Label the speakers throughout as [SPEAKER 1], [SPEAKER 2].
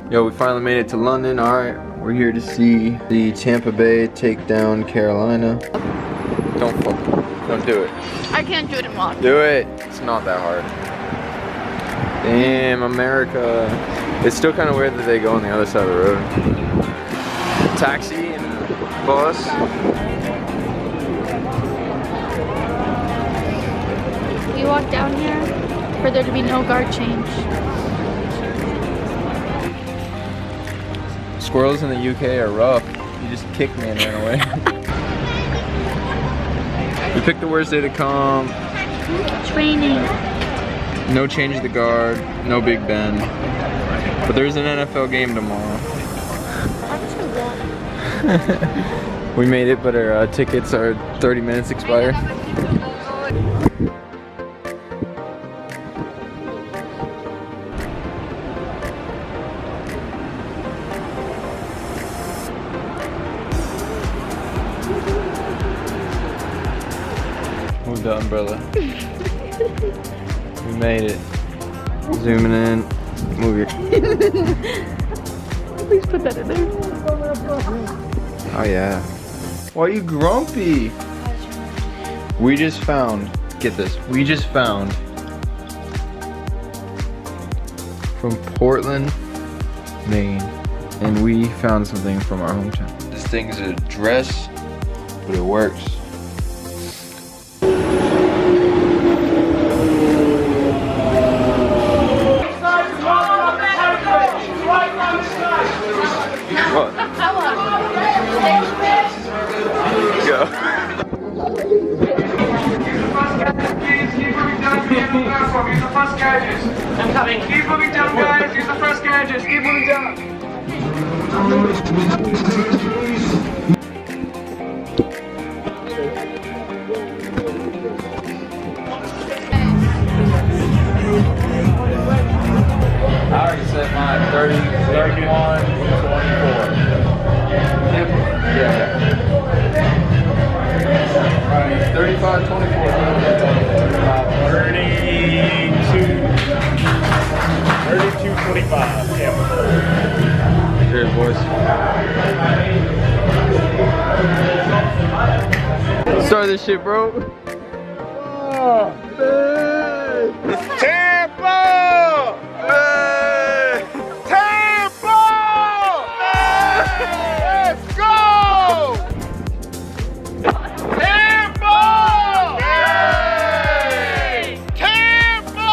[SPEAKER 1] Yo, we finally made it to London. Alright, we're here to see the Tampa Bay take down Carolina. Don't do it.
[SPEAKER 2] I can't do it in vlog.
[SPEAKER 1] Do it. It's not that hard. Damn, America. It's still kind of weird that they go on the other side of the road. Taxi and bus.
[SPEAKER 2] We walked down here for there to be no guard change.
[SPEAKER 1] Squirrels in the UK are rough. You just kicked me and ran away. We picked the worst day to come.
[SPEAKER 2] Training.
[SPEAKER 1] No change of the guard, no Big Ben. But there's an NFL game tomorrow. We made it, but our tickets are 30 minutes expired. Move the umbrella. We made it. Zooming in. Move your.
[SPEAKER 2] Please put that in there.
[SPEAKER 1] Oh yeah. Why are you grumpy? We just found. Get this. We just found from Portland, Maine, and we found something from our hometown. This thing's a dress, but it works. What? Go.
[SPEAKER 3] I'm coming. Keep moving down, guys. Use the first gadgets. Keep moving down.
[SPEAKER 1] I already set mine 30, 31, 24. Yeah. Right, 35, 24.
[SPEAKER 3] 32, 45. Yeah.
[SPEAKER 1] Cheers, boys. Start this shit, bro. Oh, Tampa! Tampa! Let's go! Tampa! Tampa!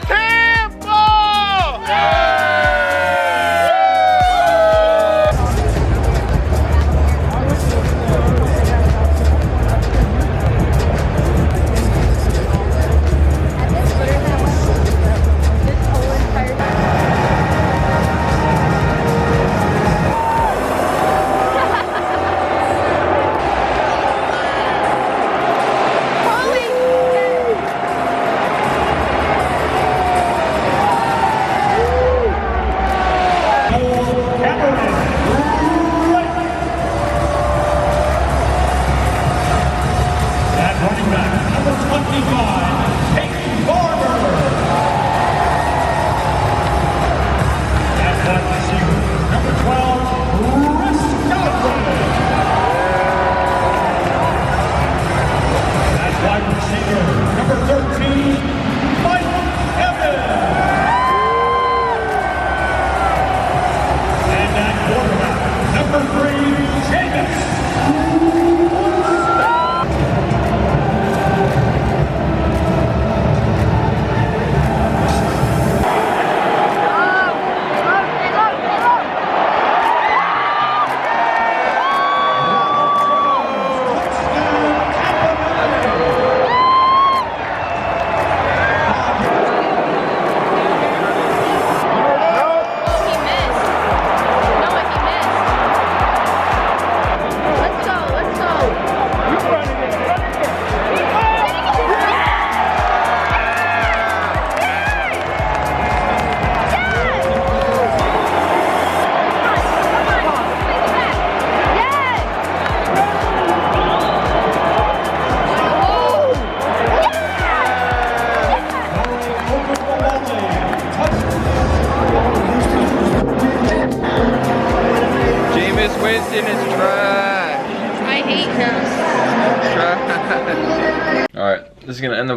[SPEAKER 1] Tampa!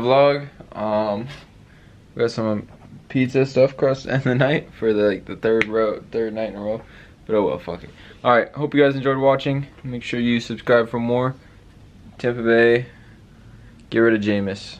[SPEAKER 1] the vlog. We got some pizza stuff across the end of the night for the third night in a row. But oh well, fuck it. Alright, hope you guys enjoyed watching. Make sure you subscribe for more. Tampa Bay, get rid of Jameis.